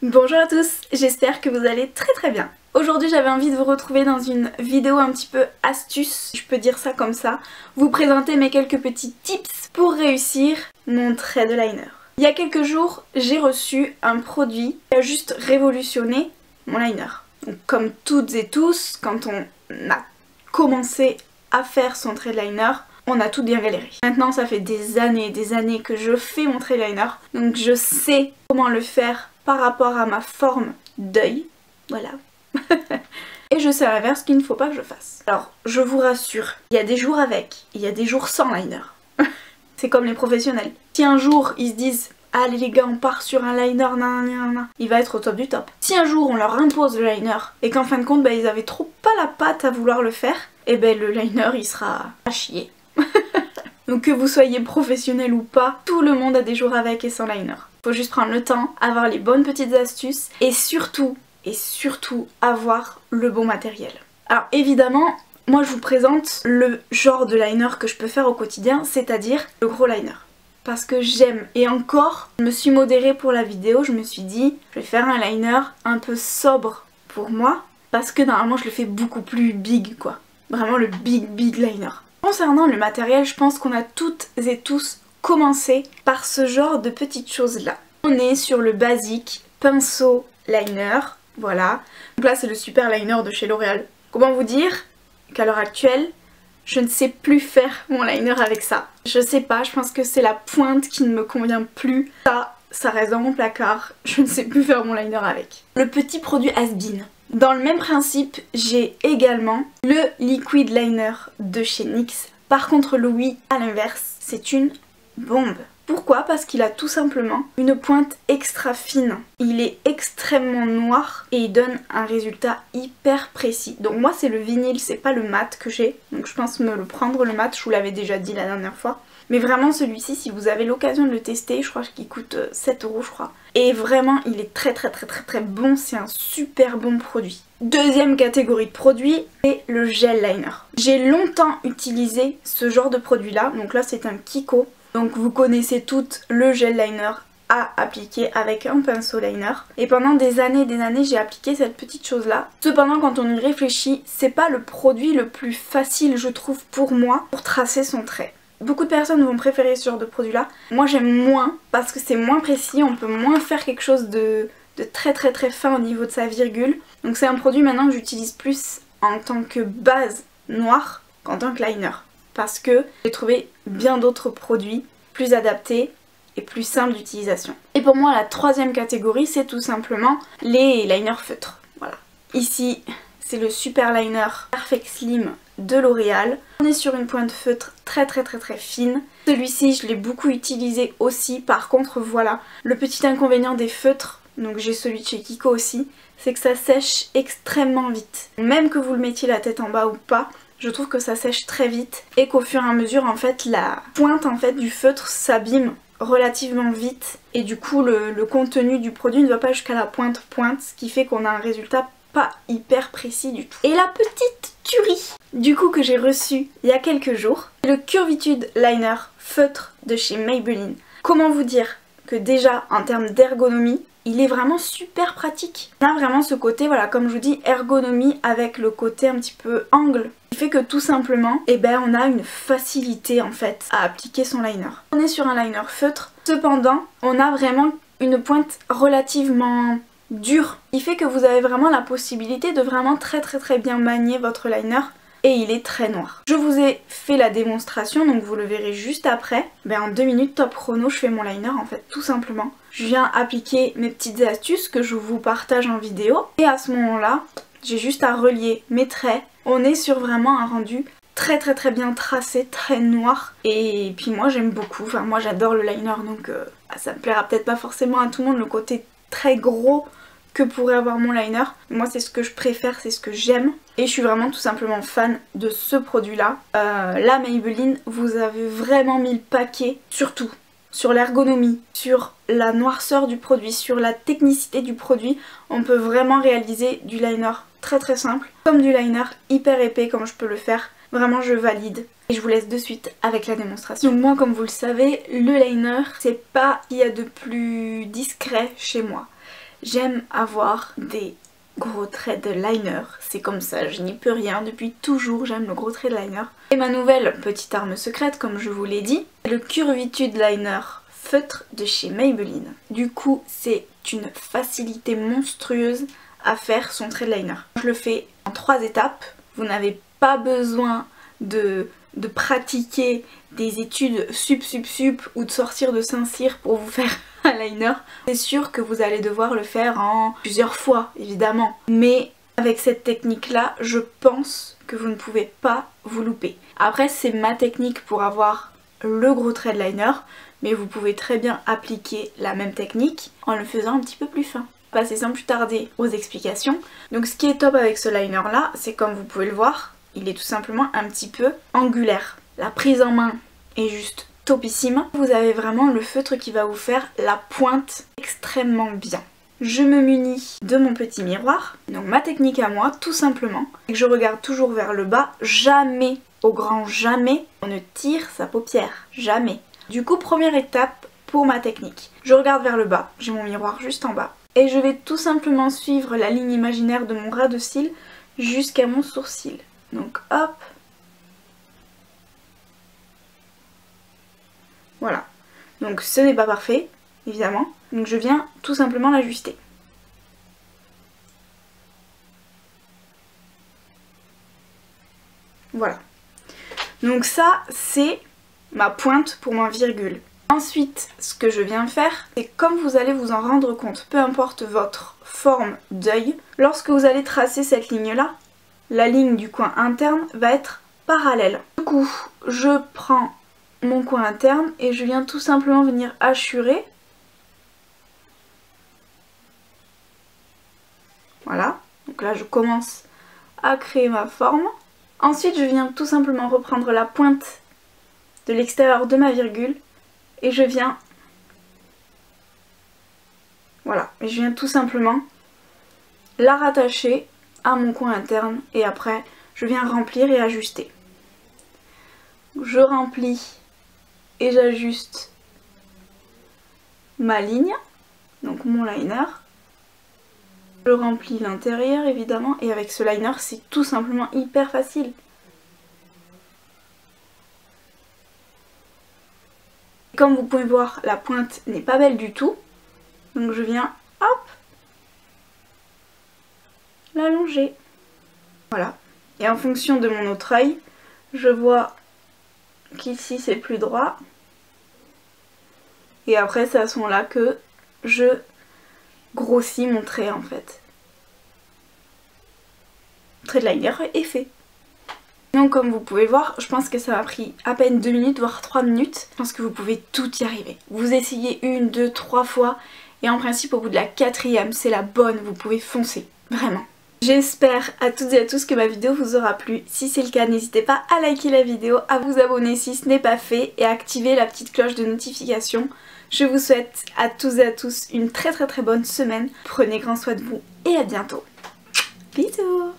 Bonjour à tous, j'espère que vous allez très bien. Aujourd'hui j'avais envie de vous retrouver dans une vidéo un petit peu astuce, je peux dire ça comme ça, vous présenter mes quelques petits tips pour réussir mon trait de liner. Il y a quelques jours j'ai reçu un produit qui a juste révolutionné mon liner. Donc, comme toutes et tous, quand on a commencé à faire son trait de liner, on a tout bien galéré. Maintenant ça fait des années que je fais mon trait de liner, donc je sais comment le faire par rapport à ma forme d'œil, voilà. Et je sais à l'inverse qu'il ne faut pas que je fasse. Alors, je vous rassure, il y a des jours avec, il y a des jours sans liner. C'est comme les professionnels. Si un jour ils se disent « Allez les gars, on part sur un liner, nanana », il va être au top du top. Si un jour on leur impose le liner et qu'en fin de compte, ils avaient trop pas la patte à vouloir le faire, et le liner il sera à chier. Donc que vous soyez professionnel ou pas, tout le monde a des jours avec et sans liner. Faut juste prendre le temps, avoir les bonnes petites astuces et surtout avoir le bon matériel. Alors évidemment, moi je vous présente le genre de liner que je peux faire au quotidien, c'est-à-dire le gros liner. Parce que j'aime, et encore, je me suis modérée pour la vidéo, je me suis dit, je vais faire un liner un peu sobre pour moi, parce que normalement je le fais beaucoup plus big quoi. Vraiment le big liner. Concernant le matériel, je pense qu'on a toutes et tous commencé par ce genre de petites choses là. On est sur le basique pinceau liner, voilà. Donc là c'est le super liner de chez L'Oréal. Comment vous dire qu'à l'heure actuelle, je ne sais plus faire mon liner avec ça. Je sais pas, je pense que c'est la pointe qui ne me convient plus. Ça reste dans mon placard, je ne sais plus faire mon liner avec. Le petit produit Has-Been. Dans le même principe, j'ai également le liquid liner de chez NYX. Par contre, lui, à l'inverse, c'est une bombe. Pourquoi? Parce qu'il a tout simplement une pointe extra fine. Il est extrêmement noir et il donne un résultat hyper précis. Donc moi c'est le vinyle, c'est pas le mat que j'ai. Donc je pense me le prendre le mat, je vous l'avais déjà dit la dernière fois. Mais vraiment celui-ci, si vous avez l'occasion de le tester, je crois qu'il coûte 7 € je crois. Et vraiment il est très bon, c'est un super bon produit. Deuxième catégorie de produits, c'est le gel liner. J'ai longtemps utilisé ce genre de produit là, donc là c'est un Kiko. Donc vous connaissez toutes le gel liner à appliquer avec un pinceau liner. Et pendant des années j'ai appliqué cette petite chose là. Cependant quand on y réfléchit, c'est pas le produit le plus facile je trouve pour moi pour tracer son trait. Beaucoup de personnes vont préférer ce genre de produit là. Moi j'aime moins parce que c'est moins précis, on peut moins faire quelque chose de très fin au niveau de sa virgule. Donc c'est un produit maintenant que j'utilise plus en tant que base noire qu'en tant que liner. Parce que j'ai trouvé bien d'autres produits plus adaptés et plus simples d'utilisation. Et pour moi la troisième catégorie c'est tout simplement les liners feutres. Voilà. Ici c'est le super liner Perfect Slim de L'Oréal. On est sur une pointe feutre très fine. Celui-ci je l'ai beaucoup utilisé aussi. Par contre voilà, le petit inconvénient des feutres, donc j'ai celui de chez Kiko aussi, c'est que ça sèche extrêmement vite. Même que vous le mettiez la tête en bas ou pas, je trouve que ça sèche très vite et qu'au fur et à mesure en fait la pointe en fait du feutre s'abîme relativement vite et du coup le contenu du produit ne va pas jusqu'à la pointe, ce qui fait qu'on a un résultat pas hyper précis du tout. Et la petite tuerie du coup que j'ai reçue il y a quelques jours, le Curvitude Liner feutre de chez Maybelline. Comment vous dire que déjà en termes d'ergonomie, il est vraiment super pratique. On a vraiment ce côté, voilà, comme je vous dis, ergonomie avec le côté un petit peu angle. Ce qui fait que tout simplement, on a une facilité en fait à appliquer son liner. On est sur un liner feutre, cependant, on a vraiment une pointe relativement dure. Ce qui fait que vous avez vraiment la possibilité de vraiment très bien manier votre liner. Et il est très noir. Je vous ai fait la démonstration, donc vous le verrez juste après. En 2 minutes top chrono, je fais mon liner en fait, tout simplement. Je viens appliquer mes petites astuces que je vous partage en vidéo. Et à ce moment-là, j'ai juste à relier mes traits. On est sur vraiment un rendu très bien tracé, très noir. Et puis moi j'aime beaucoup, enfin moi j'adore le liner, donc ça me plaira peut-être pas forcément à tout le monde, le côté très gros que pourrait avoir mon liner. Moi c'est ce que je préfère, c'est ce que j'aime. Et je suis vraiment tout simplement fan de ce produit là. La Maybelline, vous avez vraiment mis le paquet, surtout sur l'ergonomie, sur la noirceur du produit, sur la technicité du produit. On peut vraiment réaliser du liner très simple, comme du liner hyper épais comme je peux le faire. Vraiment je valide. Et je vous laisse de suite avec la démonstration. Donc moi comme vous le savez, le liner c'est pas ce qu'il y a de plus discret chez moi. j'aime avoir des gros traits de liner. C'est comme ça, je n'y peux rien. Depuis toujours, j'aime le gros trait de liner. Et ma nouvelle petite arme secrète, comme je vous l'ai dit, c'est le Curvitude Liner feutre de chez Maybelline. Du coup, c'est une facilité monstrueuse à faire son trait de liner. Je le fais en 3 étapes. Vous n'avez pas besoin de pratiquer des études sup ou de sortir de Saint-Cyr pour vous faire un liner. C'est sûr que vous allez devoir le faire en plusieurs fois, évidemment. Mais avec cette technique-là, je pense que vous ne pouvez pas vous louper. Après, c'est ma technique pour avoir le gros trait de liner, mais vous pouvez très bien appliquer la même technique en le faisant un petit peu plus fin. Passer sans plus tarder aux explications. Donc ce qui est top avec ce liner là, c'est comme vous pouvez le voir, il est tout simplement un petit peu angulaire. La prise en main est juste topissime. Vous avez vraiment le feutre qui va vous faire la pointe extrêmement bien. Je me munis de mon petit miroir. Donc ma technique à moi, tout simplement, c'est que je regarde toujours vers le bas. Jamais, au grand jamais, on ne tire sa paupière. Jamais. Du coup, première étape pour ma technique. Je regarde vers le bas, j'ai mon miroir juste en bas. Et je vais tout simplement suivre la ligne imaginaire de mon ras de cils jusqu'à mon sourcil. Donc hop. Voilà. Donc ce n'est pas parfait, évidemment. Donc je viens tout simplement l'ajuster. Voilà. Donc ça, c'est ma pointe pour ma virgule. Ensuite, ce que je viens faire, c'est comme vous allez vous en rendre compte, peu importe votre forme d'œil, lorsque vous allez tracer cette ligne-là, la ligne du coin interne va être parallèle. Du coup, je prends mon coin interne et je viens tout simplement venir hachurer. Voilà, donc là je commence à créer ma forme. Ensuite, je viens tout simplement reprendre la pointe de l'extérieur de ma virgule. Et je viens, voilà, je viens tout simplement la rattacher à mon coin interne et après je viens remplir et ajuster. Je remplis et j'ajuste ma ligne, donc mon liner. Je remplis l'intérieur évidemment et avec ce liner c'est tout simplement hyper facile. Comme vous pouvez voir, la pointe n'est pas belle du tout. Donc je viens, hop, l'allonger. Voilà. Et en fonction de mon autre œil, je vois qu'ici c'est plus droit. Et après c'est à ce moment-là que je grossis mon trait en fait. Le trait de liner est fait. Donc comme vous pouvez voir, je pense que ça m'a pris à peine 2 minutes, voire 3 minutes. Je pense que vous pouvez tout y arriver. Vous essayez 1, 2, 3 fois et en principe au bout de la 4e, c'est la bonne, vous pouvez foncer. Vraiment. J'espère à toutes et à tous que ma vidéo vous aura plu. Si c'est le cas, n'hésitez pas à liker la vidéo, à vous abonner si ce n'est pas fait et à activer la petite cloche de notification. Je vous souhaite à tous et à tous une très bonne semaine. Prenez grand soin de vous et à bientôt. Bisous.